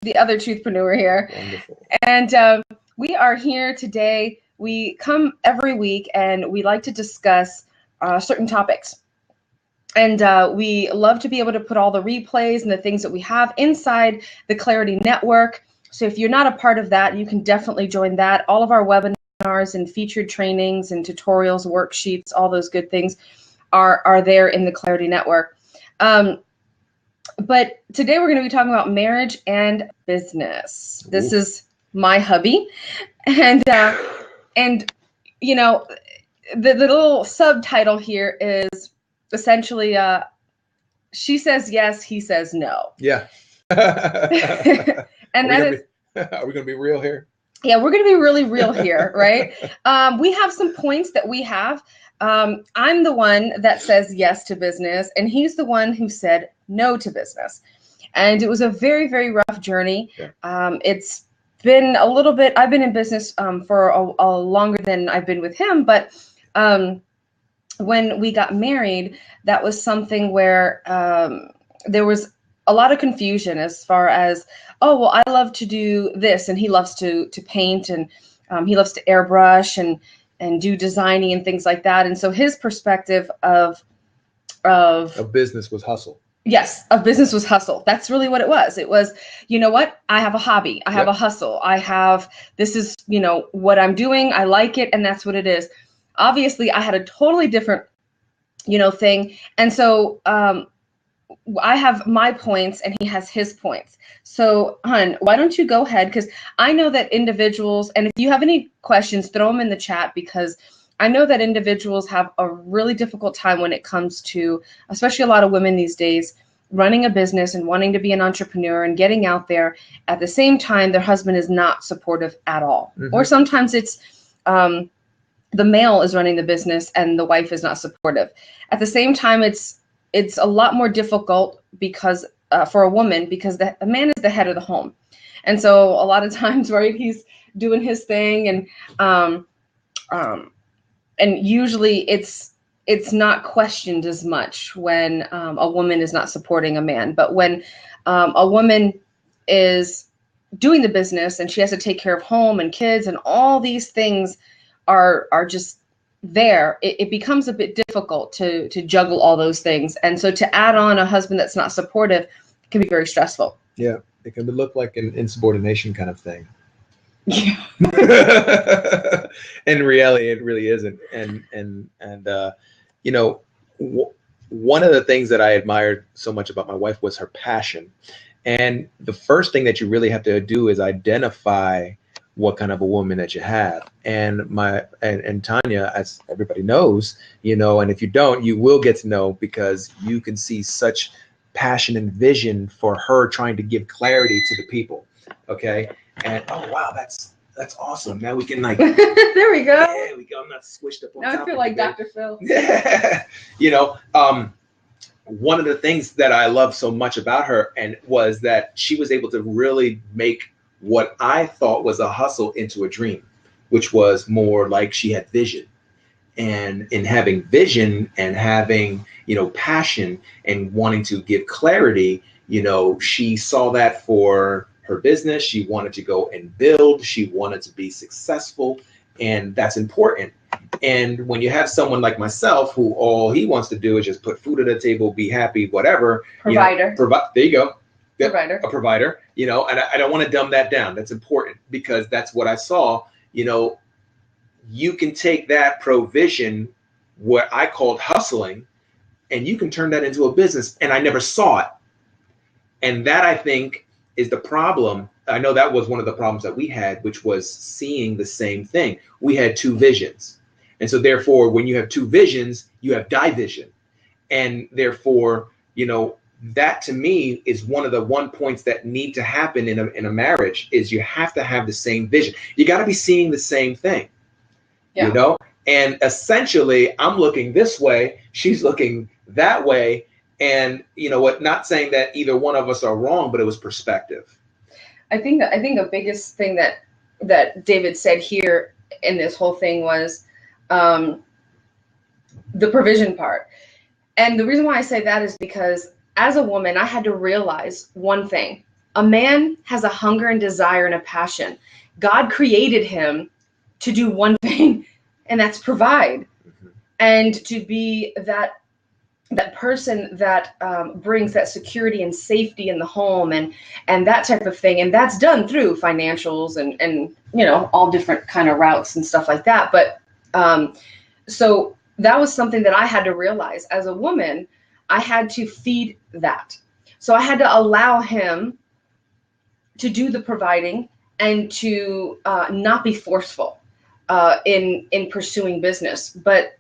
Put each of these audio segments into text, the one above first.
the other Truthpreneur here. Wonderful. And we are here today. We come every week and we like to discuss certain topics. And we love to be able to put all the replays and the things that we have inside the Clarity Network. So if you're not a part of that, you can definitely join that. All of our webinars and featured trainings and tutorials, worksheets, all those good things are there in the Clarity Network. But today we're going to be talking about marriage and business. This is my hubby. And you know, the little subtitle here is essentially, she says yes, he says no. Yeah. And are we going to be real here? Yeah, we're going to be really real here, right? We have some points that we have. I'm the one that says yes to business, and he's the one who said no to business. And it was a very, very rough journey. Yeah. It's been a little bit, I've been in business for a longer than I've been with him, but when we got married, that was something where there was a lot of confusion as far as, oh, well, I love to do this, and he loves to paint, and he loves to airbrush and do designing and things like that. And so his perspective of business was hustle. Yes, of business was hustle. That's really what it was. It was, you know what? I have a hobby. I have a hustle. This is, you know, what I'm doing. I like it, and that's what it is. Obviously, I had a totally different, you know, thing. And so I have my points and he has his points. So, hon, why don't you go ahead? Because I know that individuals, and if you have any questions, throw them in the chat, because I know that individuals have a really difficult time when it comes to, especially a lot of women these days, running a business and wanting to be an entrepreneur and getting out there. At the same time, their husband is not supportive at all. Mm-hmm. Or sometimes it's the male is running the business and the wife is not supportive. At the same time, it's a lot more difficult because for a woman, because the man is the head of the home. And so a lot of times, right, he's doing his thing, and usually it's not questioned as much when a woman is not supporting a man. But when a woman is doing the business and she has to take care of home and kids and all these things are just there, it becomes a bit difficult to juggle all those things. And so to add on a husband that's not supportive can be very stressful. Yeah, it can look like an insubordination kind of thing. Yeah. In reality, it really isn't. And you know, one of the things that I admired so much about my wife was her passion. And the first thing that you really have to do is identify what kind of a woman that you have. And and Tanya, as everybody knows, you know, and if you don't, you will get to know, because you can see such passion and vision for her trying to give clarity to the people. Okay. And oh wow, that's awesome. Now we can like there we go. There we go. I'm not squished up on now top. I feel like Dr. Phil. You know, one of the things that I love so much about her was that she was able to really make what I thought was a hustle into a dream, which was more like she had vision. And in having vision and having, you know, passion and wanting to give clarity, you know, she saw that for her business. She wanted to go and build. She wanted to be successful. And that's important. And when you have someone like myself, who all he wants to do is just put food at the table, be happy, whatever. Provider. You know, there you go. Provider. A provider, you know, and I don't want to dumb that down. That's important, because that's what I saw. You know, you can take that provision, what I called hustling, and you can turn that into a business. And I never saw it. And that, I think, is the problem. I know that was one of the problems that we had, which was seeing the same thing. We had two visions. And so therefore, when you have two visions, you have division. And therefore, you know, that to me is one of the points that need to happen in a marriage, is you have to have the same vision. You got to be seeing the same thing, you know, and essentially I'm looking this way, she's looking that way. And you know what, not saying that either one of us are wrong, but it was perspective. I think the biggest thing that David said here in this whole thing was the provision part. And the reason why I say that is because as a woman, I had to realize one thing. A man has a hunger and desire and a passion. God created him to do one thing, and that's provide. Mm-hmm. And to be that person that brings that security and safety in the home and that type of thing. And that's done through financials and all different kind of routes and stuff like that. But so that was something that I had to realize as a woman. I had to feed that. So I had to allow him to do the providing and to not be forceful in pursuing business. But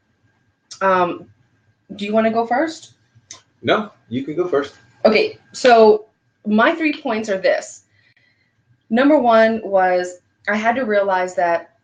do you want to go first? No, you can go first. Okay, so my 3 points are this. Number one was I had to realize that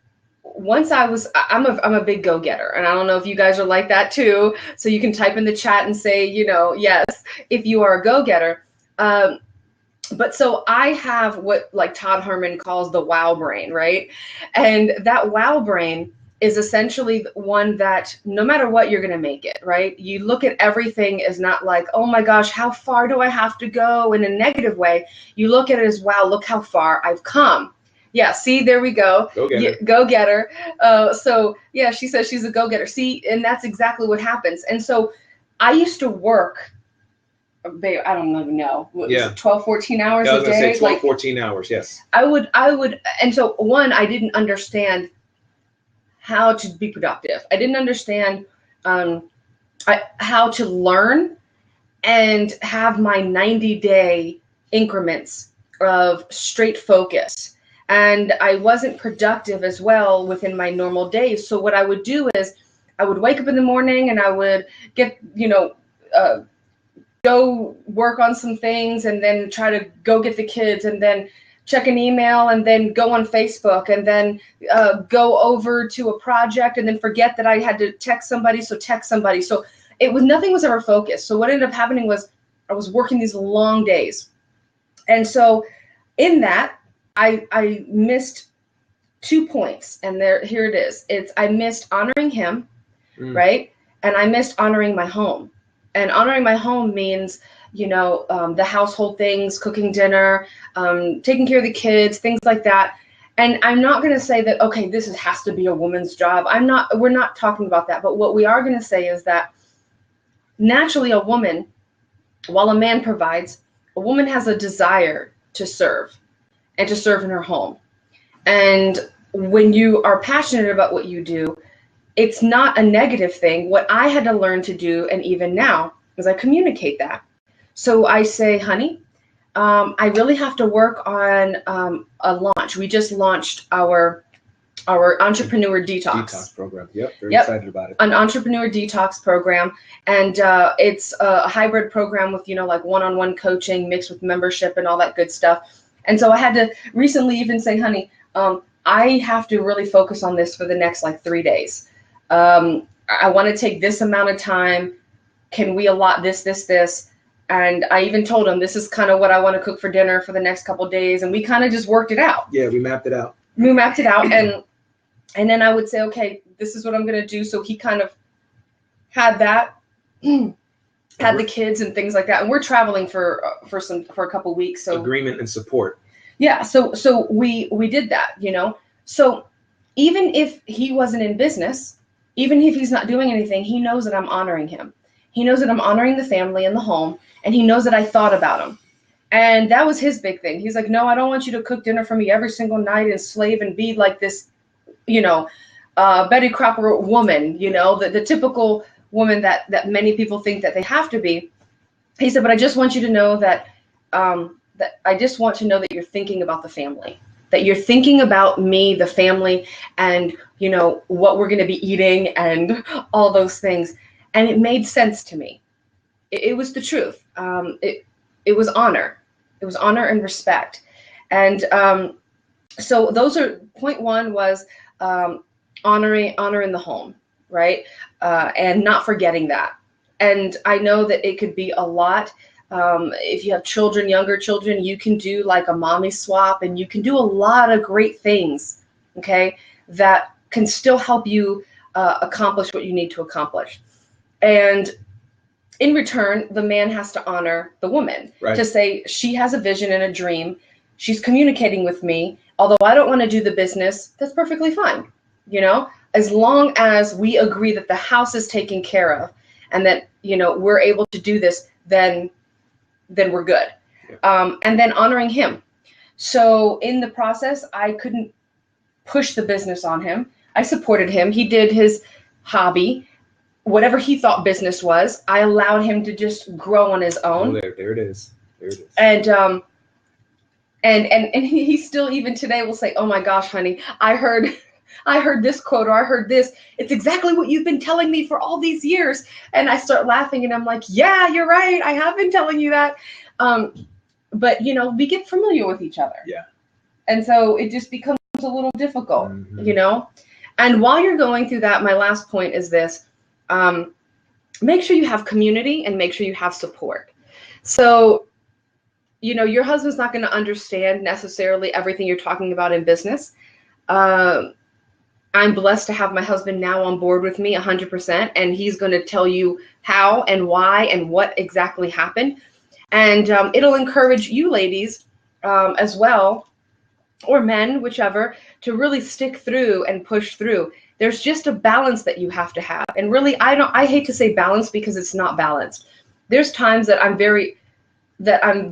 once I'm a big go-getter, and I don't know if you guys are like that too. So you can type in the chat and say, yes, if you are a go-getter. But so I have what like Todd Herman calls the wow brain, right? And that wow brain is essentially one that no matter what, you're going to make it, right? You look at everything as not like, oh my gosh, how far do I have to go in a negative way? You look at it as, wow, look how far I've come. Yeah, see, there we go. Go-getter. So yeah, she says she's a go-getter. See, and that's exactly what happens. And so I used to work, babe, I don't even know. What, yeah. 12, 14 hours a day? I was going to say 12, 14 hours, yes. I would, and so one, I didn't understand how to be productive. I didn't understand how to learn and have my 90-day increments of straight focus. And I wasn't productive as well within my normal days. So what I would do is I would wake up in the morning and I would get, go work on some things and then try to go get the kids and then check an email and then go on Facebook and then go over to a project and then forget that I had to text somebody. So text somebody. So nothing was ever focused. So what ended up happening was I was working these long days. And so in that, I missed 2 points, and here it is. I missed honoring him, right? And I missed honoring my home. And honoring my home means, the household things, cooking dinner, taking care of the kids, things like that. And I'm not going to say that, okay, this has to be a woman's job. We're not talking about that. But what we are going to say is that naturally a woman, while a man provides, a woman has a desire to serve and to serve in her home. And when you are passionate about what you do, it's not a negative thing. What I had to learn to do, and even now, is I communicate that. So I say, honey, I really have to work on a launch. We just launched our entrepreneur detox program. Yep, very excited about it. An entrepreneur detox program, and it's a hybrid program with like one-on-one coaching mixed with membership and all that good stuff. And so I had to recently even say, honey, I have to really focus on this for the next 3 days. I want to take this amount of time. Can we allot this? And I even told him this is kind of what I want to cook for dinner for the next couple of days. And we kind of just worked it out. Yeah, we mapped it out. And then I would say, okay, this is what I'm going to do. So he kind of had that, had the kids and things like that. And we're traveling for a couple of weeks. So agreement and support. Yeah. So we did that, So even if he wasn't in business, even if he's not doing anything, he knows that I'm honoring him. He knows that I'm honoring the family and the home, and he knows that I thought about him. And that was his big thing. He's like, no, I don't want you to cook dinner for me every single night and slave and be like this, Betty Crocker woman, the typical woman that many people think that they have to be. He said, but I just want you to know that I just want to know that you're thinking about the family, that you're thinking about me, the family, and, what we're going to be eating and all those things. And it made sense to me. It was the truth. It was honor. It was honor and respect. And so those are, point one was honoring the home, right? And not forgetting that. And I know that it could be a lot. If you have children, younger children, you can do like a mommy swap, and you can do a lot of great things, okay, that can still help you accomplish what you need to accomplish. And in return, the man has to honor the woman, Right. to say she has a vision and a dream. She's communicating with me. Although I don't want to do the business, that's perfectly fine. You know, as long as we agree that the house is taken care of and that, you know, we're able to do this, then we're good. Yeah. And then honoring him. So in the process, I couldn't push the business on him. I supported him. He did his hobby. Whatever he thought business was, I allowed him to just grow on his own. Oh, there it is. There it is. And he still even today will say, "Oh my gosh, honey, I heard this quote, or I heard this. It's exactly what you've been telling me for all these years." And I start laughing and I'm like, "Yeah, you're right. I have been telling you that." But you know, we get familiar with each other. Yeah. And so it just becomes a little difficult, you know? And while you're going through that, my last point is this. Make sure you have community and make sure you have support. So, you know, your husband's not going to understand necessarily everything you're talking about in business. I'm blessed to have my husband now on board with me 100%, and he's going to tell you how and why and what exactly happened. And it'll encourage you ladies as well, or men, whichever, to really stick through and push through. There's just a balance that you have to have. And really, I hate to say balance because it's not balanced. There's times that I'm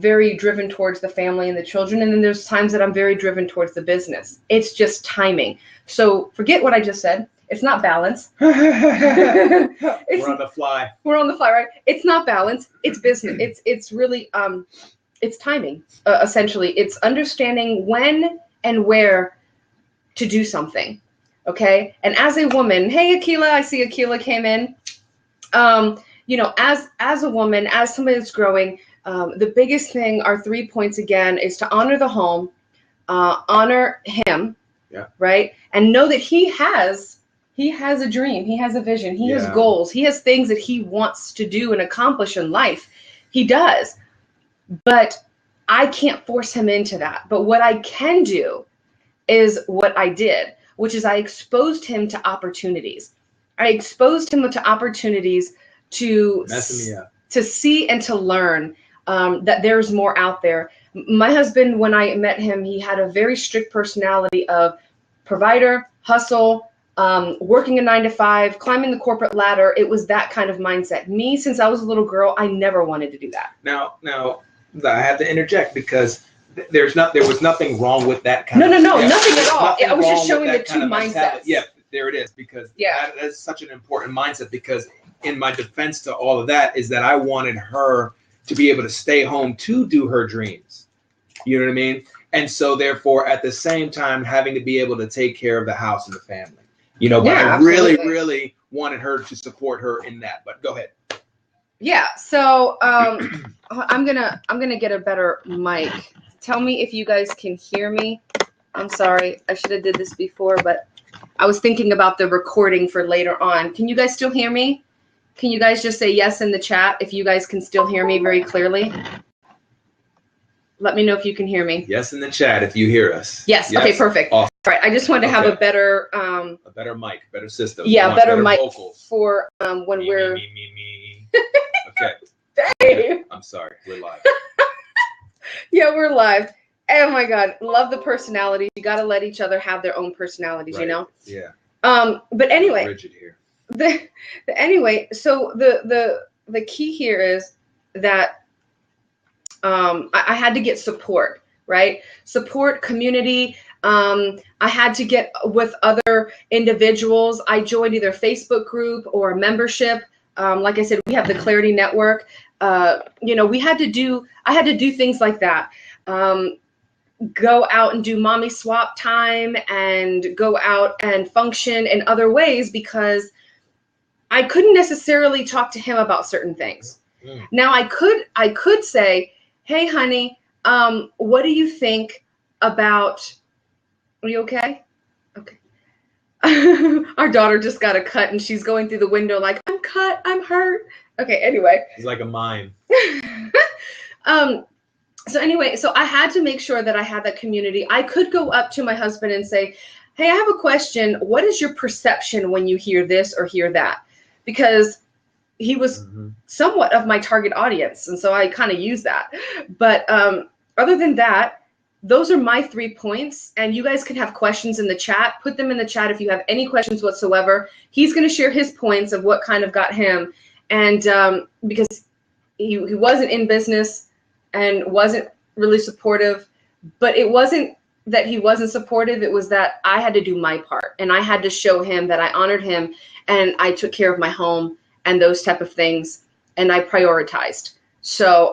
very driven towards the family and the children, and then there's times that I'm very driven towards the business. It's just timing. So forget what I just said. It's not balance. We're on the fly. We're on the fly, right? It's not balance. It's business. It's really it's timing. Essentially, it's understanding when and where to do something. Okay. And as a woman, hey Akila, I see Akila came in. You know, as a woman, as somebody that's growing, the biggest thing, our 3 points again, is to honor the home, honor him, yeah, right, and know that he has a dream, he has a vision, he has goals, he has things that he wants to do and accomplish in life. He does, but I can't force him into that. But what I can do is what I did, which is I exposed him to opportunities. I exposed him to opportunities to see and to learn that there's more out there. My husband, when I met him, he had a very strict personality of provider, hustle, working a 9-to-5, climbing the corporate ladder. It was that kind of mindset. Me, since I was a little girl, I never wanted to do that. Now, I have to interject because there was nothing wrong with that kind of. No, nothing at all. I was just showing the two mindsets. Yeah, there it is, because that's such an important mindset, because in my defense to all of that is that I wanted her to be able to stay home to do her dreams. You know what I mean? And so therefore, at the same time, having to be able to take care of the house and the family. You know, but I really wanted her to support her in that. But go ahead. Yeah. So I'm gonna get a better mic. Tell me if you guys can hear me. I'm sorry, I should have did this before, but I was thinking about the recording for later on. Can you guys still hear me? Can you guys just say yes in the chat if you guys can still hear me very clearly? Let me know if you can hear me. Yes in the chat if you hear us. Yes. Okay, perfect. Awesome. All right. I just wanted to have a better mic, better system. Yeah, better mic vocals for when we're. Okay. Dang. I'm sorry. We're live. Yeah, we're live. Oh my God, love the personalities. You got to let each other have their own personalities, right. You know. Yeah. But anyway. Rigid here. Anyway, so the key here is that I had to get support, right? Support, community. I had to get with other individuals. I joined either Facebook group or a membership. Like I said, we have the Clarity Network. You know, I had to do things like that. Go out and do mommy swap time and go out and function in other ways because I couldn't necessarily talk to him about certain things. Now I could say, hey, honey, what do you think about, are you okay? Okay. Our daughter just got a cut and she's going through the window like, I'm cut, I'm hurt. Okay, anyway. It's like a mime. So anyway, so I had to make sure that I had that community. I could go up to my husband and say, hey, I have a question. What is your perception when you hear this or hear that? Because he was somewhat of my target audience. And so I kind of use that. But other than that, those are my 3 points. And you guys can have questions in the chat. Put them in the chat if you have any questions whatsoever. He's going to share his points of what kind of got him. And because he wasn't in business and wasn't really supportive, but it wasn't that he wasn't supportive. It was that I had to do my part, and I had to show him that I honored him and I took care of my home and those type of things, and I prioritized. So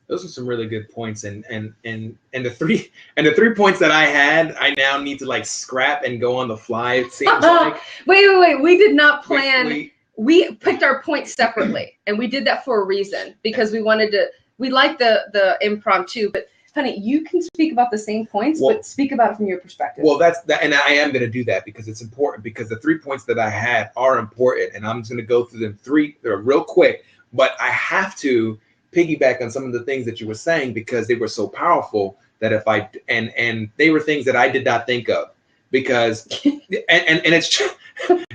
those are some really good points, and the three points that I had, I now need to like scrap and go on the fly. It seems like. Wait. We did not plan. We picked our points separately, and we did that for a reason, because we wanted to. We like the impromptu, but honey, you can speak about the same points, but speak about it from your perspective. Well, that's that, and I am going to do that because it's important. Because the 3 points that I had are important, and I'm just going to go through them they're real quick. But I have to piggyback on some of the things that you were saying because they were so powerful that if I and they were things that I did not think of, because and it's true,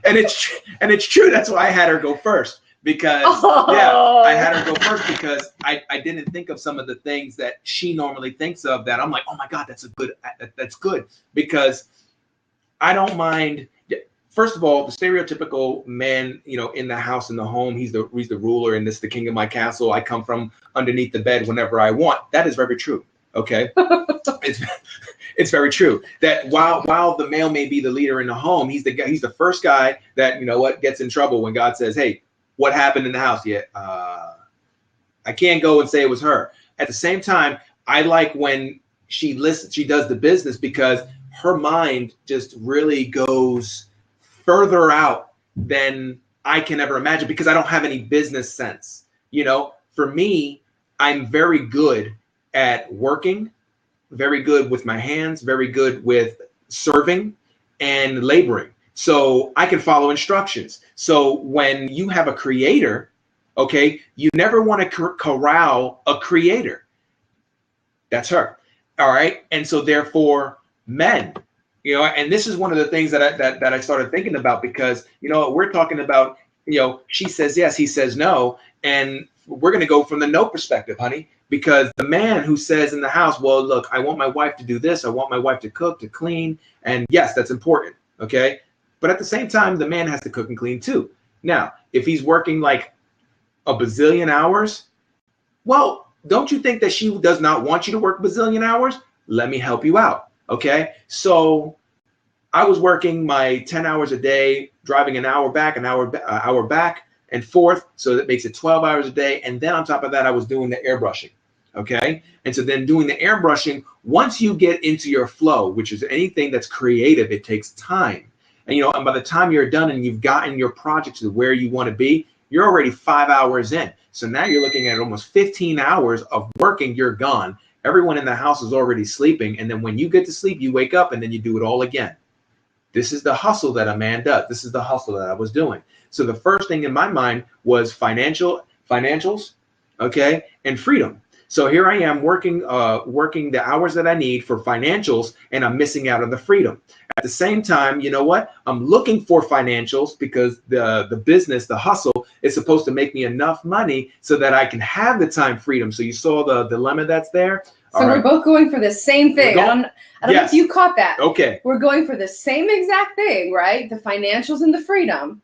and it's true. That's why I had her go first. Because I had her go first because I didn't think of some of the things that she normally thinks of that I'm like, oh my God, that's good. Because I don't mind. First of all, the stereotypical man, in the house, in the home, he's the ruler and this the king of my castle. I come from underneath the bed whenever I want. That is very true. Okay. It's very true that while the male may be the leader in the home, he's the first guy that, gets in trouble when God says, hey, what happened in the house? Yeah, I can't go and say it was her. At the same time, I like when she does the business because her mind just really goes further out than I can ever imagine because I don't have any business sense. For me, I'm very good at working, very good with my hands, very good with serving and laboring. So I can follow instructions. So when you have a creator, okay, you never want to corral a creator. That's her. All right. And so therefore men, and this is one of the things that I started thinking about because, we're talking about, she says yes, he says no. And we're going to go from the no perspective, honey, because the man who says in the house, well, look, I want my wife to do this. I want my wife to cook, to clean. And yes, that's important. Okay. But at the same time, the man has to cook and clean too. Now, if he's working like a bazillion hours, well, don't you think that she does not want you to work a bazillion hours? Let me help you out. Okay. So I was working my 10 hours a day, driving an hour back and forth. So that makes it 12 hours a day. And then on top of that, I was doing the airbrushing. Okay. And so then doing the airbrushing, once you get into your flow, which is anything that's creative, it takes time. And, and by the time you're done and you've gotten your project to where you want to be, you're already 5 hours in. So now you're looking at almost 15 hours of working, you're gone. Everyone in the house is already sleeping. And then when you get to sleep, you wake up and then you do it all again. This is the hustle that a man does. This is the hustle that I was doing. So the first thing in my mind was financials, okay, and freedom. So here I am working the hours that I need for financials, and I'm missing out on the freedom. At the same time, you know what? I'm looking for financials because the business, the hustle, is supposed to make me enough money so that I can have the time freedom. So you saw the dilemma that's there. So we're both going for the same thing. I don't know if you caught that. Okay. We're going for the same exact thing, right? The financials and the freedom.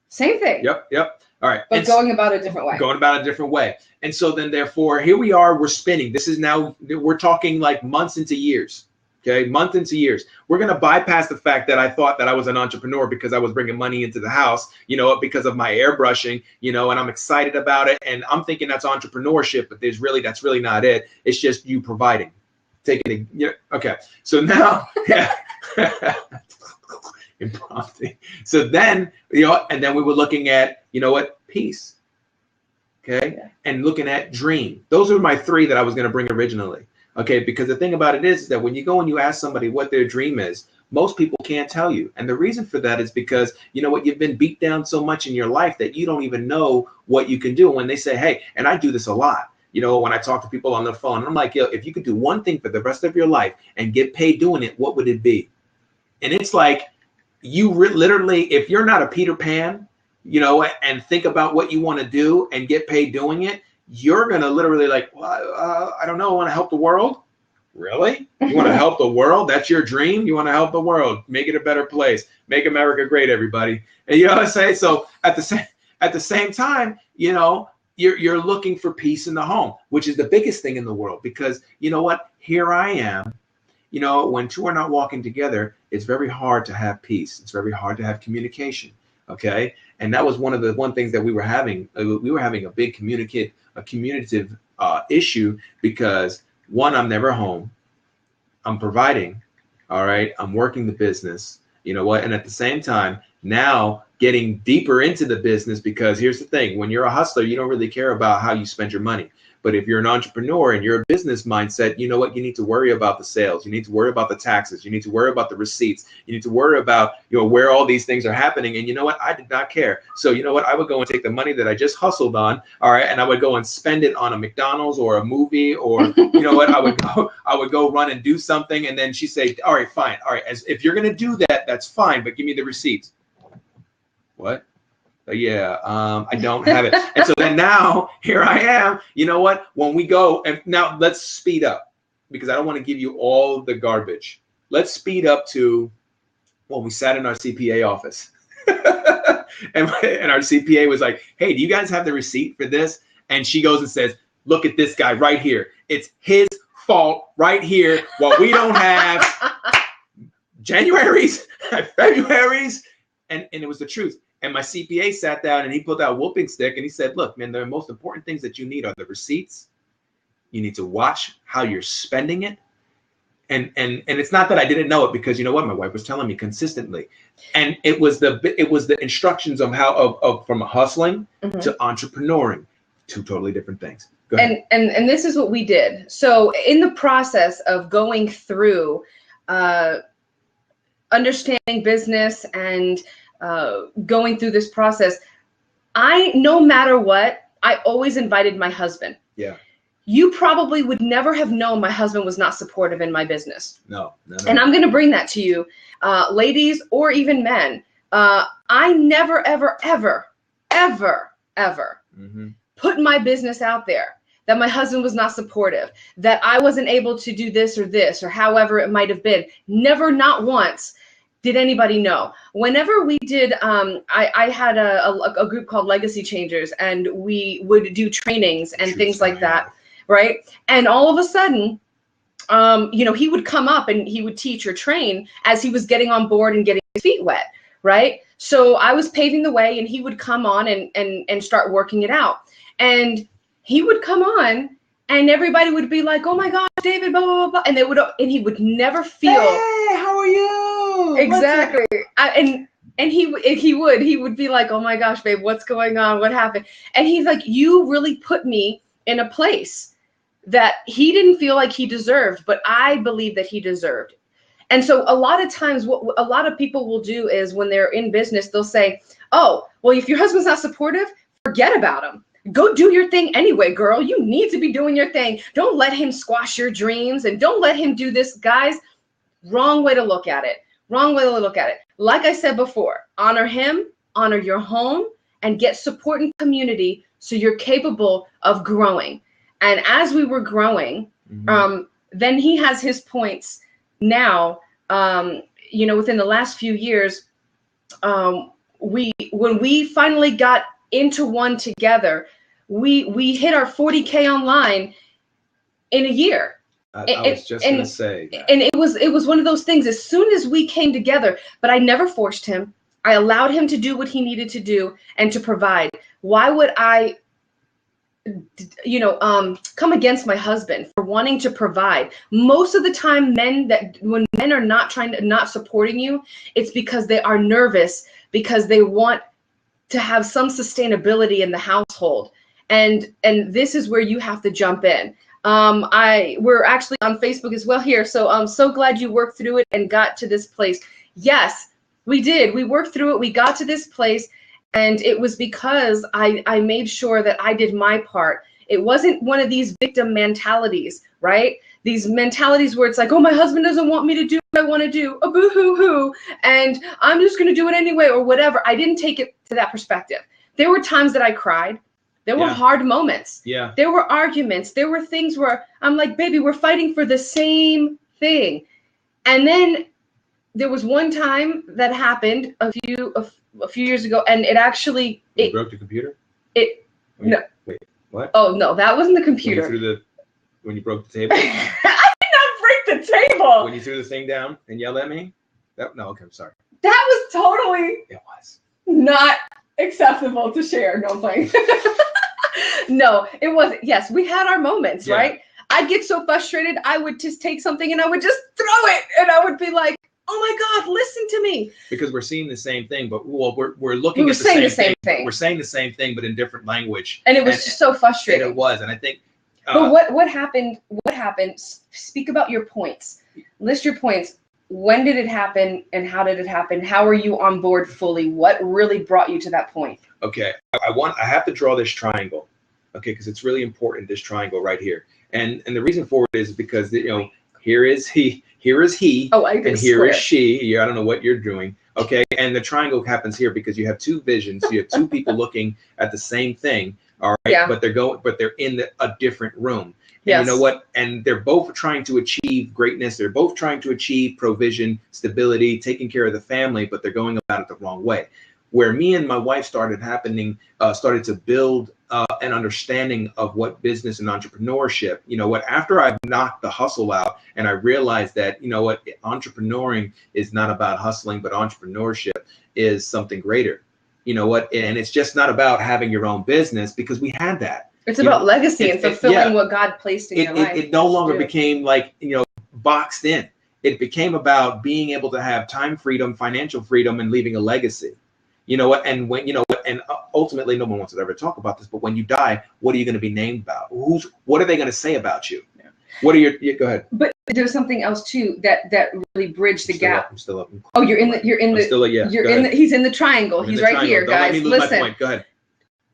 Same thing. Yep. All right. But going about it a different way. Going about a different way. And so then therefore, here we are, we're spinning. This is now, we're talking like months into years. Okay, months into years. We're going to bypass the fact that I thought that I was an entrepreneur because I was bringing money into the house, because of my airbrushing, and I'm excited about it. And I'm thinking that's entrepreneurship, but that's really not it. It's just you providing, taking it. Okay. So now, impromptu. So then, and then we were looking at, peace. Okay. Yeah. And looking at dream. Those are my 3 that I was going to bring originally. Okay, because the thing about it is that when you go and you ask somebody what their dream is, most people can't tell you. And the reason for that is because, you've been beat down so much in your life that you don't even know what you can do. And when they say, hey, and I do this a lot, when I talk to people on the phone, I'm like, if you could do one thing for the rest of your life and get paid doing it, what would it be? And it's like, literally, if you're not a Peter Pan, you know, and think about what you want to do and get paid doing it, you're going to literally like, well, I don't know, I want to help the world. Really? You want to help the world? That's your dream? You want to help the world, make it a better place, make America great, everybody. And you know what I'm saying? So at the same time, you know, you're looking for peace in the home, which is the biggest thing in the world, because you know what? Here I am. You know, when two are not walking together, it's very hard to have peace. It's very hard to have communication. Okay. And that was one things that we were having. We were having a big communicative issue, because one, I'm never home. I'm providing. All right. I'm working the business. You know what? And at the same time, now getting deeper into the business, because here's the thing. When you're a hustler, you don't really care about how you spend your money. But if you're an entrepreneur and you're a business mindset, you know what? You need to worry about the sales. You need to worry about the taxes. You need to worry about the receipts. You need to worry about, you know, where all these things are happening. And you know what? I did not care. So you know what? I would go and take the money that I just hustled on, all right, and I would go and spend it on a McDonald's or a movie, or you know what? I would go run and do something. And then she'd say, all right, fine. All right, if you're gonna do that, that's fine, but give me the receipts. What? Yeah, I don't have it. And so then now here I am, you know what, when we go, and now let's speed up, because I don't want to give you all the garbage. Let's speed up to when we sat in our CPA office and our CPA was like, hey, do you guys have the receipt for this? And she goes and says, look at this guy right here. It's his fault right here. What we don't have January's, February's, and it was the truth. And my CPA sat down and he pulled out a whooping stick and he said, look, man, the most important things that you need are the receipts. You need to watch how you're spending it. And it's not that I didn't know it, because you know what, my wife was telling me consistently. And it was the instructions of how from hustling to entrepreneuring, two totally different things. Go ahead. And this is what we did. So in the process of going through understanding business and going through this process, no matter what, I always invited my husband. Yeah. You probably would never have known my husband was not supportive in my business. No. And I'm going to bring that to you, ladies or even men. I never, ever, ever, ever, ever put my business out there that my husband was not supportive, that I wasn't able to do this, or however it might have been. Never, not once did anybody know. Whenever we did, I had a group called Legacy Changers, and we would do trainings and things like that, right? And all of a sudden, you know, he would come up and he would teach or train as he was getting on board and getting his feet wet, right? So I was paving the way, and he would come on and start working it out. And he would come on, and everybody would be like, "Oh my gosh, David, blah blah blah," and he would never feel. Hey, how are you? Exactly. And he would be like, "Oh my gosh, babe, what's going on? What happened?" And he's like, "You really put me in a place that he didn't feel like he deserved, but I believe that he deserved." And so a lot of times what a lot of people will do is, when they're in business, they'll say, "Oh, well, if your husband's not supportive, forget about him. Go do your thing anyway, girl. You need to be doing your thing. Don't let him squash your dreams, and don't let him do this." Guys, wrong way to look at it. Wrong way to look at it. Like I said before, honor him, honor your home, and get support and community so you're capable of growing. And as we were growing, then he has his points now. You know, within the last few years, when we finally got into one together, we hit our 40K online in a year. I was just gonna say that. And it was one of those things. As soon as we came together, but I never forced him. I allowed him to do what he needed to do and to provide. Why would I, you know, come against my husband for wanting to provide? Most of the time, when men are not supporting you, it's because they are nervous, because they want to have some sustainability in the household. And this is where you have to jump in. We're actually on Facebook as well here. So I'm so glad you worked through it and got to this place. Yes, we did. We worked through it. We got to this place, and it was because I made sure that I did my part. It wasn't one of these victim mentalities, right? These mentalities where it's like, oh, my husband doesn't want me to do what I want to do, a boo-hoo-hoo, and I'm just going to do it anyway, or whatever. I didn't take it to that perspective. There were times that I cried. There were hard moments. Yeah. There were arguments. There were things where I'm like, baby, we're fighting for the same thing. And then there was one time that happened a few years ago, and it actually You broke the computer? No. Wait, what? Oh no, that wasn't the computer. When you broke the table? I did not break the table. When you threw the thing down and yelled at me? No, okay, I'm sorry. That was totally It was not acceptable to share. No, I'm playing. No, it wasn't. Yes, we had our moments, right? I'd get so frustrated, I would just take something and I would just throw it, and I would be like, "Oh my God, listen to me!" Because we're seeing the same thing, but we're looking at the same thing. We're saying the same thing, but in different language. And it was just so frustrating. And it was, and I think. But what happened? What happened? Speak about your points. List your points. When did it happen, and how did it happen? How are you on board fully? What really brought you to that point? Okay, I have to draw this triangle, okay, because it's really important. This triangle right here, and the reason for it is because here is he, and here is she. I don't know what you're doing, okay, and the triangle happens here because you have two visions. You have two people looking at the same thing, all right, but they're in a different room. And you know what? And they're both trying to achieve greatness. They're both trying to achieve provision, stability, taking care of the family, but they're going about it the wrong way. Where me and my wife started to build an understanding of what business and entrepreneurship, after I knocked the hustle out and I realized that, entrepreneuring is not about hustling, but entrepreneurship is something greater. And it's just not about having your own business, because we had that. It's about legacy and fulfilling what God placed in your life. It no longer became like, boxed in. It became about being able to have time freedom, financial freedom, and leaving a legacy. And when, and ultimately no one wants to ever talk about this, but when you die, what are you going to be named about? What are they going to say about you? Yeah. What are go ahead. But there's something else too that really bridged the gap. I'm still up. Oh, he's in the triangle. He's right here, guys. Don't let me lose my point. Go ahead.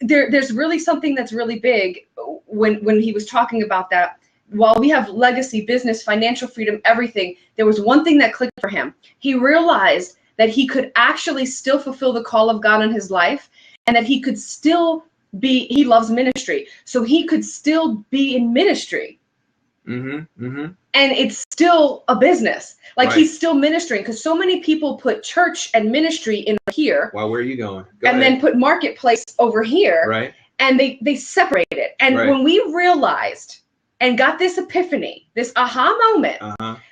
There's really something that's really big when he was talking about that. While we have legacy, business, financial freedom, everything, there was one thing that clicked for him. He realized that he could actually still fulfill the call of God in his life, and that he could still he loves ministry, so he could still be in ministry. And it's still a business. He's still ministering, because so many people put church and ministry in here. Wow, where are you going? Then put marketplace over here. Right. And they separate it. And when we realized and got this epiphany, this aha moment,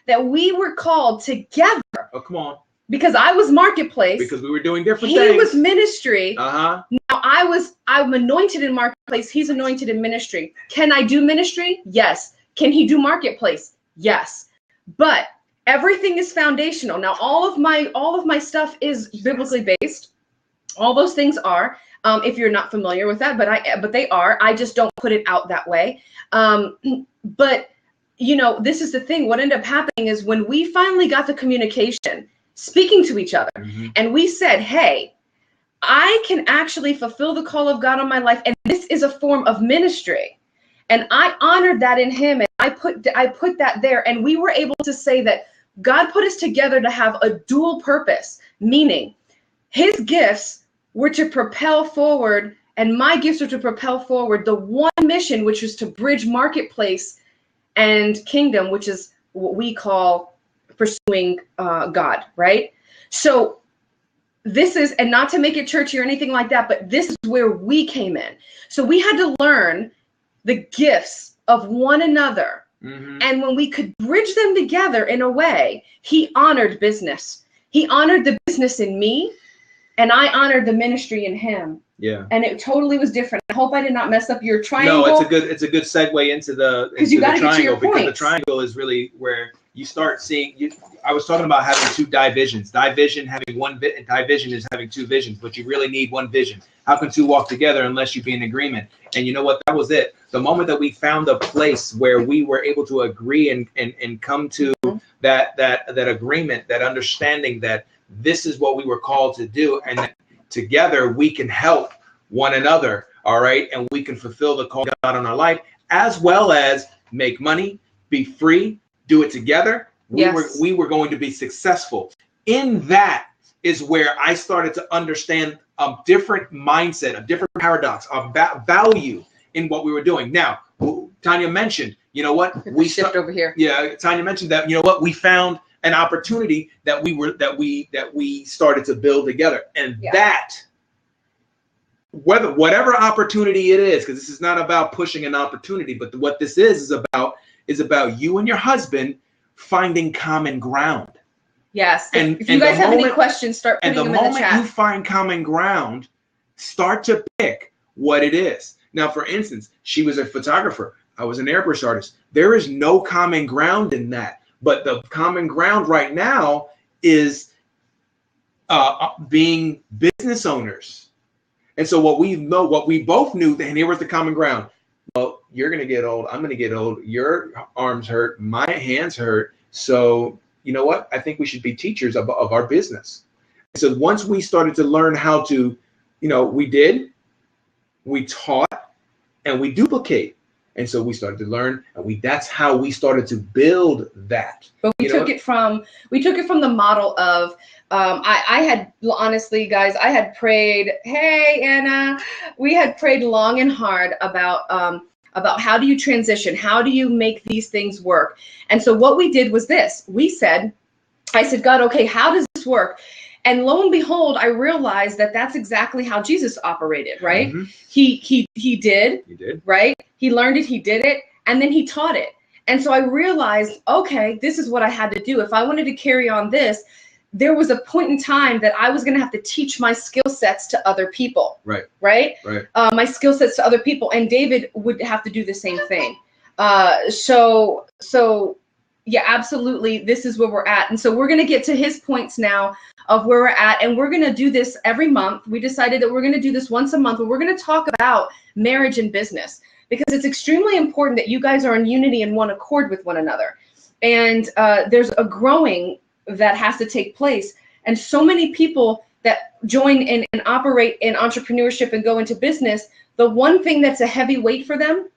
that we were called together. Oh, come on. Because I was marketplace. Because we were doing different things. He was ministry. Now I'm anointed in marketplace. He's anointed in ministry. Can I do ministry? Yes. Can he do marketplace? Yes. But everything is foundational. Now, all of my stuff is biblically based. All those things are. If you're not familiar with that, but they are. I just don't put it out that way. But this is the thing. What ended up happening is when we finally got the communication, speaking to each other, and we said, "Hey, I can actually fulfill the call of God on my life, and this is a form of ministry." And I honored that in him, and I put that there, and we were able to say that God put us together to have a dual purpose, meaning his gifts were to propel forward, and my gifts were to propel forward the one mission, which was to bridge marketplace and kingdom, which is what we call pursuing God, right? So this is, and not to make it churchy or anything like that, but this is where we came in. So we had to learn the gifts of one another. And when we could bridge them together in a way, he honored business. He honored the business in me, and I honored the ministry in him. Yeah. And it totally was different. I hope I did not mess up your triangle. No, it's a good segue into the triangle, because the triangle is really where you start seeing. I was talking about having two divisions. Division is having two visions, but you really need one vision. How can two walk together unless you be in agreement? And you know what? That was it. The moment that we found a place where we were able to agree and come to that agreement, that understanding that this is what we were called to do, and that together we can help one another, all right? And we can fulfill the call of God on our life, as well as make money, be free, do it together. We were going to be successful. In that, is where I started to understand a different mindset, a different paradox, a value in what we were doing. Now, Tanya mentioned, you know what? We shift over here. Yeah, Tanya mentioned that, you know what? We found an opportunity that we started to build together. And that, whatever opportunity it is, because this is not about pushing an opportunity, but what this is about you and your husband finding common ground. Yes. And if you guys have any questions, start putting them in the chat. And the moment you find common ground, start to pick what it is. Now, for instance, she was a photographer. I was an airbrush artist. There is no common ground in that. But the common ground right now is being business owners. And so what we both knew, and here was the common ground. Well, you're going to get old. I'm going to get old. Your arms hurt. My hands hurt. So you know what? I think we should be teachers of our business. So once we started to learn how to, we taught, and we duplicate. And so we started to learn, and that's how we started to build that. But we took it from the model of, I had, honestly, guys, I had prayed, hey, Anna, we had prayed long and hard about how do you transition? How do you make these things work? And so what we did was this. I said, God, okay, how does this work? And lo and behold, I realized that that's exactly how Jesus operated, right? Mm-hmm. He did, right? He learned it, he did it, and then he taught it. And so I realized, okay, this is what I had to do. If I wanted to carry on this, there was a point in time that I was going to have to teach my skill sets to other people. Right. My skill sets to other people, and David would have to do the same thing. So yeah, absolutely. This is where we're at. And so we're going to get to his points now of where we're at. And we're going to do this every month. We decided that we're going to do this once a month, where we're going to talk about marriage and business, because it's extremely important that you guys are in unity and one accord with one another. And there's a growing that has to take place. And so many people that join and operate in entrepreneurship and go into business, the one thing that's a heavy weight for them,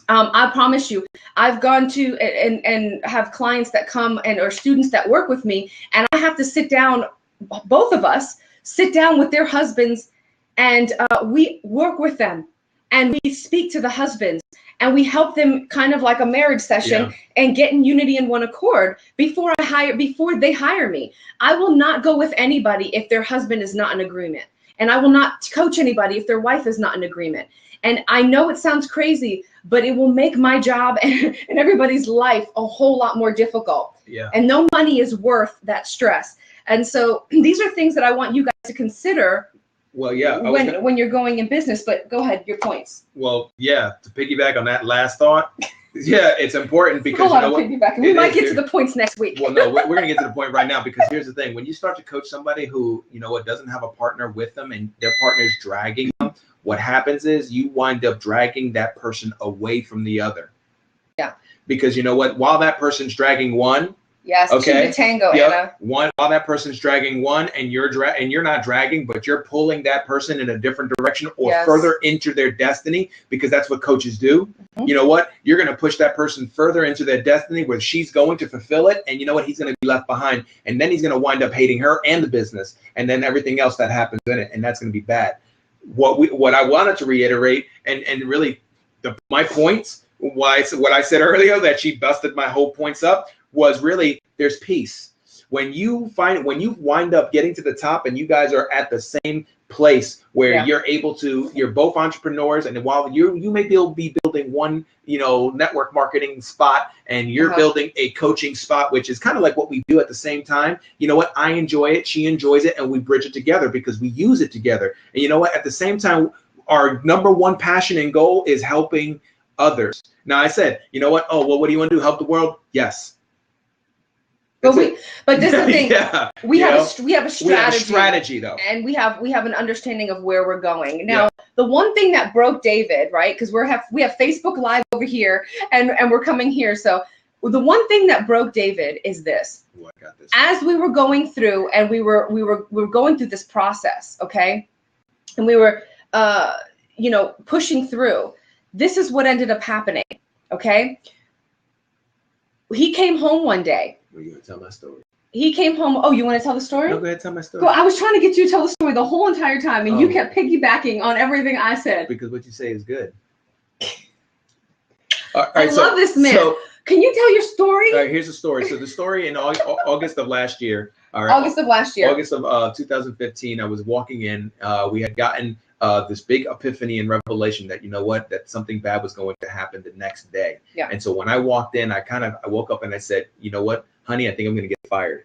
I promise you, I've gone to and have clients that come or students that work with me, and I have to sit down, both of us sit down with their husbands, and we work with them, and we speak to the husbands, and we help them kind of like a marriage session and get in unity and one accord before they hire me. I will not go with anybody if their husband is not in agreement, and I will not coach anybody if their wife is not in agreement. And I know it sounds crazy, but it will make my job and everybody's life a whole lot more difficult. Yeah. And no money is worth that stress. And so these are things that I want you guys to consider. Well, yeah. When you're going in business, but go ahead, your points. Well, yeah, to piggyback on that last thought, yeah, it's important because we might get to the points next week. Well, no, we're going to get to the point right now, because here's the thing. When you start to coach somebody who, doesn't have a partner with them, and their partner is dragging them, what happens is you wind up dragging that person away from the other. Yeah. Because you know what? While that person's dragging one, yes, okay, to tango, Anna. While that person's dragging one, and you're not dragging, but you're pulling that person in a different direction or further into their destiny, because that's what coaches do. Mm-hmm. You know what? You're going to push that person further into their destiny where she's going to fulfill it, and you know what? He's going to be left behind, and then he's going to wind up hating her and the business, and then everything else that happens in it, and that's going to be bad. What I wanted to reiterate, and really my points, what I said earlier, that she busted my whole points up, was really there's peace. When you wind up getting to the top and you guys are at the same place where you're both entrepreneurs, and while you may be building one, network marketing spot, and you're building a coaching spot, which is kind of like what we do at the same time. You know what? I enjoy it, she enjoys it, and we bridge it together because we use it together. And you know what? At the same time, our number one passion and goal is helping others. Now I said, you know what? Oh, well, what do you want to do? Help the world? Yes. But this is the thing. We have a strategy. We have a strategy, though, and we have an understanding of where we're going. Now, the one thing that broke David, right? Because we have Facebook Live over here, and we're coming here. So the one thing that broke David is this. Ooh, I got this. As we were going through, and we were going through this process, okay, and we were pushing through. This is what ended up happening, okay? He came home one day. Well, you gonna tell my story? he came home. Oh, you want to tell the story? No, go ahead, tell my story. Go. I was trying to get you to tell the story the whole entire time, and you kept piggybacking on everything I said. Because what you say is good. I love this man. So, can you tell your story? All right, here's the story. So the story in August of last year. All right, August of 2015, I was walking in. We had gotten this big epiphany and revelation that, you know what, that something bad was going to happen the next day. Yeah. And so when I walked in, I woke up and I said, you know what, honey, I think I'm going to get fired.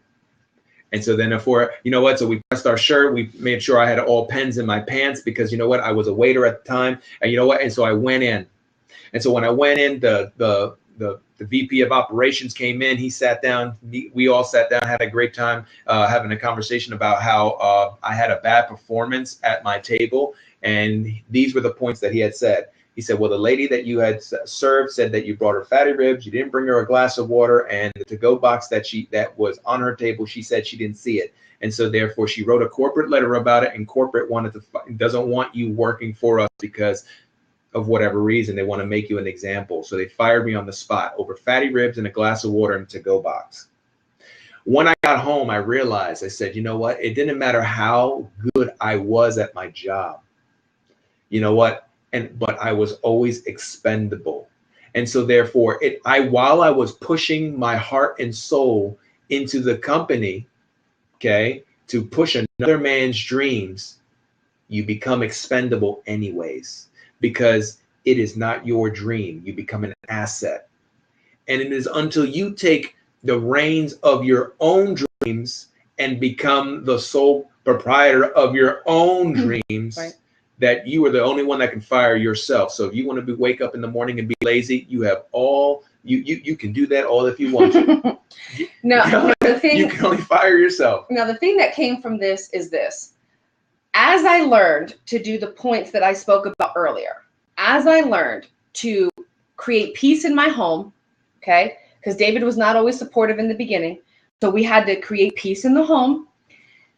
And so then so we pressed our shirt. We made sure I had all pens in my pants because, you know what, I was a waiter at the time. And you know what, and so I went in. And so when I went in, the VP of operations came in. He sat down. We all sat down, had a great time having a conversation about how I had a bad performance at my table. And these were the points that he had said. He said, well, the lady that you had served said that you brought her fatty ribs. You didn't bring her a glass of water. And the to-go box that was on her table, she said she didn't see it. And so therefore, she wrote a corporate letter about it. And corporate doesn't want you working for us because of whatever reason. They want to make you an example. So they fired me on the spot over fatty ribs and a glass of water in a to-go box. When I got home, I realized, I said, you know what? It didn't matter how good I was at my job. You know what? But I was always expendable. And so therefore, while I was pushing my heart and soul into the company, okay, to push another man's dreams, you become expendable anyways, because it is not your dream. You become an asset. And it is until you take the reins of your own dreams and become the sole proprietor of your own dreams, right, that you are the only one that can fire yourself. So if you want to wake up in the morning and be lazy, you have you can do that all if you want to. You can only fire yourself. Now, the thing that came from this is this. As I learned to do the points that I spoke about earlier, as I learned to create peace in my home, okay, because David was not always supportive in the beginning, so we had to create peace in the home,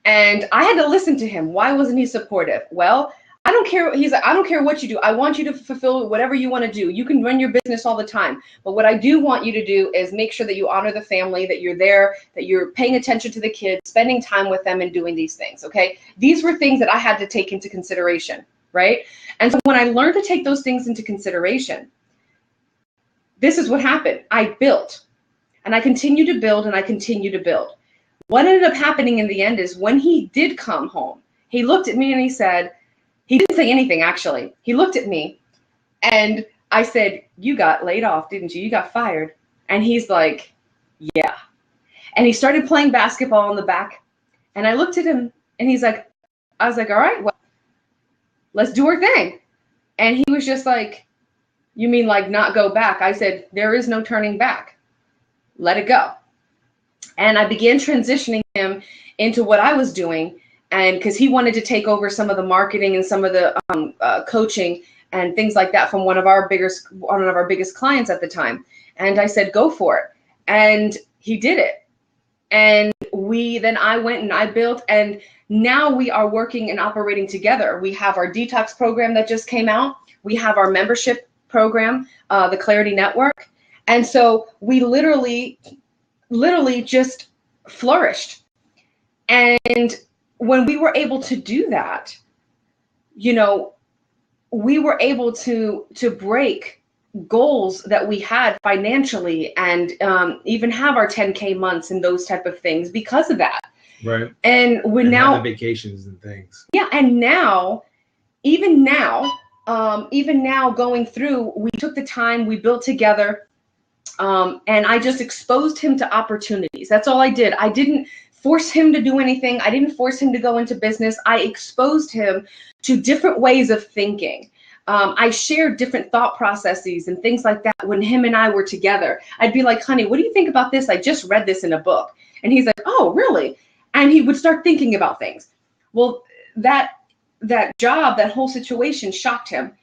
and I had to listen to him. Why wasn't he supportive? Well, I don't care. He's like, I don't care what you do. I want you to fulfill whatever you want to do. You can run your business all the time. But what I do want you to do is make sure that you honor the family, that you're there, that you're paying attention to the kids, spending time with them and doing these things. Okay. These were things that I had to take into consideration. Right. And so when I learned to take those things into consideration, this is what happened. I built, and I continue to build, and I continue to build. What ended up happening in the end is when he did come home, he looked at me and he said, he didn't say anything, actually. He looked at me and I said, you got laid off, didn't you? You got fired. And he's like, yeah. And he started playing basketball in the back. And I looked at him and I was like, all right, well, let's do our thing. And he was just like, you mean like not go back? I said, there is no turning back. Let it go. And I began transitioning him into what I was doing. And because he wanted to take over some of the marketing and some of the coaching and things like that from one of our biggest clients at the time. And I said, go for it. And he did it. And I went and I built, and now we are working and operating together. We have our detox program that just came out. We have our membership program, the Clarity Network. And so we literally just flourished. And when we were able to do that, you know, we were able to break goals that we had financially and even have our 10K months and those type of things because of that. Right. And we're now having vacations and things. Yeah. And now, even now going through, we took the time, we built together, and I just exposed him to opportunities. That's all I did. I didn't force him to do anything. I didn't force him to go into business. I exposed him to different ways of thinking. I shared different thought processes and things like that. When him and I were together, I'd be like, honey, what do you think about this? I just read this in a book. And he's like, oh, really? And he would start thinking about things. Well, that job, that whole situation shocked him.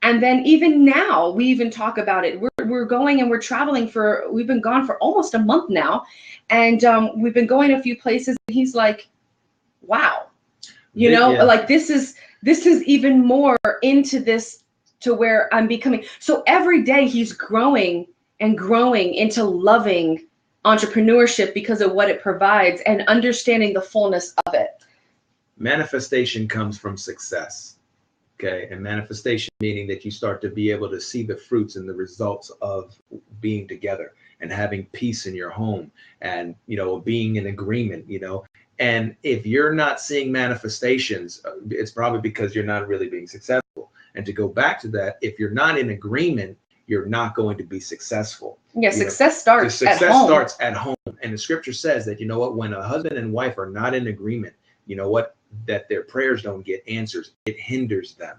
And then even now, we even talk about it. We're going and we're traveling we've been gone for almost a month now. And we've been going a few places. And he's like, wow, like this is even more into this to where I'm becoming. So every day he's growing and growing into loving entrepreneurship because of what it provides and understanding the fullness of it. Manifestation comes from success. Okay. And manifestation meaning that you start to be able to see the fruits and the results of being together and having peace in your home and, you know, being in agreement, you know. And if you're not seeing manifestations, it's probably because you're not really being successful. And to go back to that, if you're not in agreement, you're not going to be successful. Yeah, success starts at home. Starts at home. And the scripture says that, you know what, when a husband and wife are not in agreement, you know what, that their prayers don't get answers, it hinders them.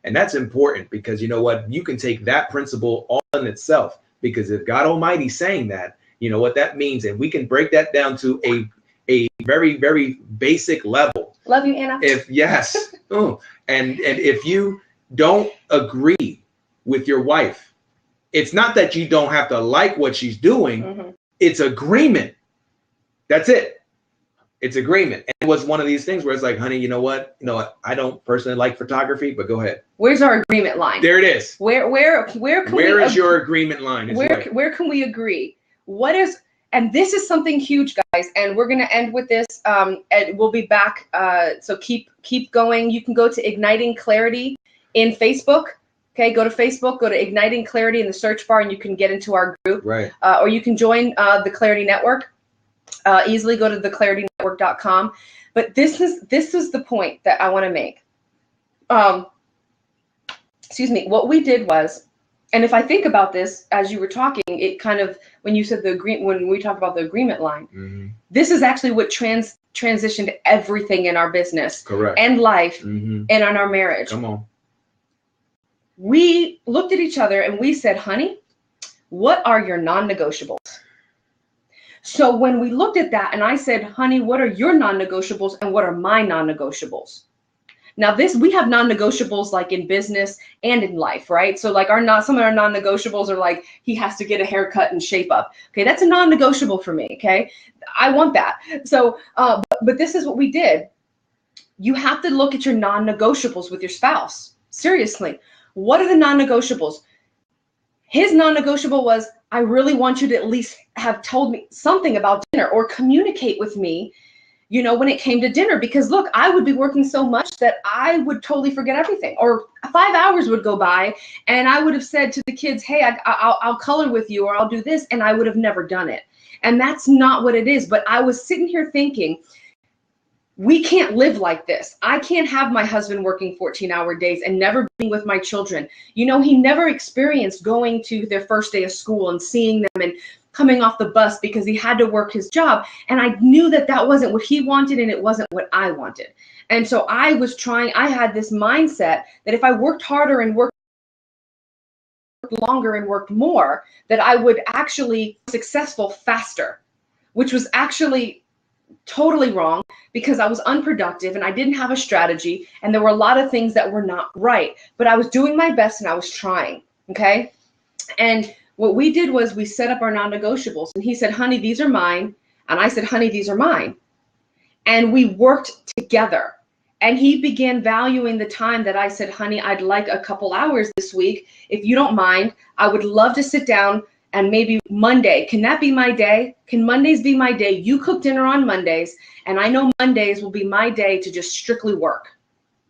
And that's important because, you know what, you can take that principle all in itself, because if God Almighty's saying that, you know what that means, and we can break that down to a very, very basic level. Love you, Anna. If yes, and if you don't agree with your wife, it's not that you don't have to like what she's doing. It's agreement. That's it. It's agreement. And it was one of these things where it's like, honey, you know what? I don't personally like photography, but go ahead. Where's our agreement line? There it is. Where is your agreement line? Where can we agree? What is, and this is something huge, guys, and we're going to end with this, and we'll be back. So keep going. You can go to Igniting Clarity in Facebook. Okay, go to Facebook, go to Igniting Clarity in the search bar, and you can get into our group. Right. Or you can join the Clarity Network. Easily go to theclaritynetwork.com. But this is the point that I want to make. Excuse me. What we did was, and if I think about this as you were talking, it kind of, when you said when we talked about the agreement line, this is actually what transitioned everything in our business. Correct. And life and on our marriage. Come on. We looked at each other and we said, honey, what are your non-negotiables? So when we looked at that and I said, honey, what are your non-negotiables and what are my non-negotiables? Now we have non-negotiables like in business and in life, right? So like some of our non-negotiables are like, he has to get a haircut and shape up. Okay, that's a non-negotiable for me, okay? I want that. So, but this is what we did. You have to look at your non-negotiables with your spouse. Seriously, what are the non-negotiables? His non-negotiable was, I really want you to at least have told me something about dinner or communicate with me, you know, when it came to dinner, because look, I would be working so much that I would totally forget everything, or 5 hours would go by and I would have said to the kids, hey, I'll color with you, or I'll do this. And I would have never done it. And that's not what it is. But I was sitting here thinking, we can't live like this. I can't have my husband working 14-hour days and never being with my children. You know, he never experienced going to their first day of school and seeing them and coming off the bus because he had to work his job. And I knew that wasn't what he wanted and it wasn't what I wanted. And so I had this mindset that if I worked harder and worked longer and worked more, that I would actually be successful faster, which was actually totally wrong because I was unproductive and I didn't have a strategy and there were a lot of things that were not right, but I was doing my best and I was trying. Okay. And what we did was we set up our non-negotiables and he said, honey, these are mine. And I said, honey, these are mine. And we worked together and he began valuing the time that I said, honey, I'd like a couple hours this week. If you don't mind, I would love to sit down. And maybe Monday, can that be my day? Can Mondays be my day? You cook dinner on Mondays, and I know Mondays will be my day to just strictly work.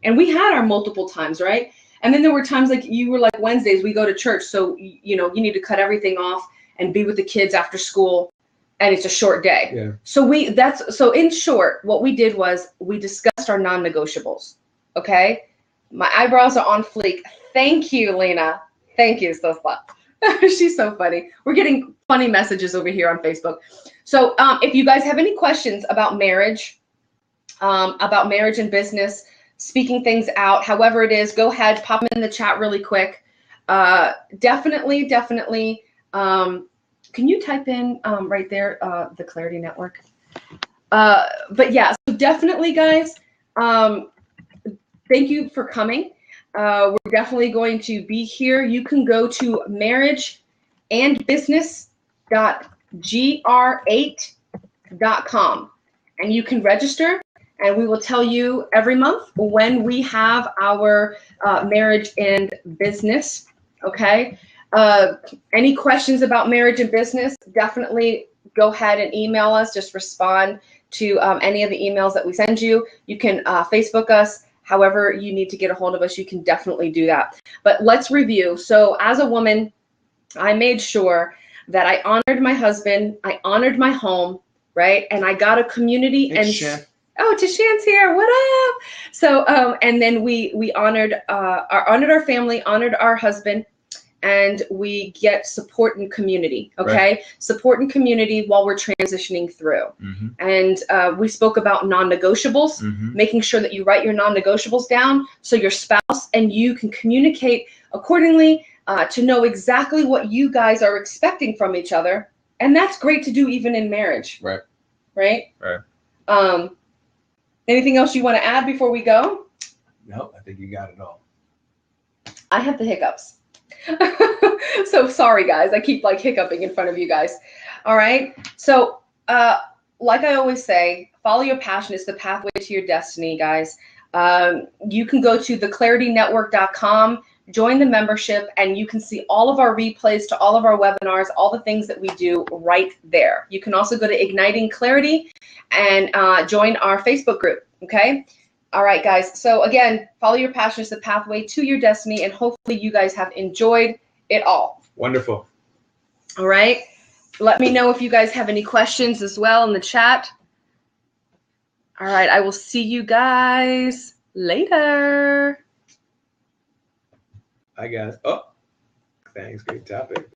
And we had our multiple times, right? And then there were times like you were like Wednesdays, we go to church. So, you know, you need to cut everything off and be with the kids after school. And it's a short day. Yeah. So in short, what we did was we discussed our non-negotiables. Okay. My eyebrows are on fleek. Thank you, Lena. Thank you so much. She's so funny. We're getting funny messages over here on Facebook. So if you guys have any questions about marriage and business, speaking things out, however it is, go ahead, pop them in the chat really quick. Definitely. Can you type in right there, the Clarity Network? But yeah, so definitely, guys, thank you for coming. We're definitely going to be here. You can go to marriageandbusiness.gr8.com and you can register and we will tell you every month when we have our marriage and business. Okay. Any questions about marriage and business, definitely go ahead and email us. Just respond to any of the emails that we send you. You can Facebook us. However you need to get a hold of us, you can definitely do that. But let's review. So as a woman, I made sure that I honored my husband, I honored my home, right? And I got a community. Oh, Tashan's here. What up? So, and then we honored our family, honored our husband, and we get support and community. Okay, right. Support and community while we're transitioning through. And we spoke about non-negotiables, making sure that you write your non-negotiables down so your spouse and you can communicate accordingly to know exactly what you guys are expecting from each other. And that's great to do even in marriage. Right. Right. Right. Anything else you want to add before we go? No, I think you got it all. I have the hiccups. So sorry, guys. I keep like hiccuping in front of you guys. All right. So like I always say, follow your passion. It's the pathway to your destiny, guys. You can go to theclaritynetwork.com, join the membership, and you can see all of our replays to all of our webinars, all the things that we do right there. You can also go to Igniting Clarity and join our Facebook group, okay? All right, guys. So again, follow your passion. It's the pathway to your destiny, and hopefully you guys have enjoyed it all. Wonderful. All right. Let me know if you guys have any questions as well in the chat. All right. I will see you guys later. Hi, guys. Oh, thanks. Great topic.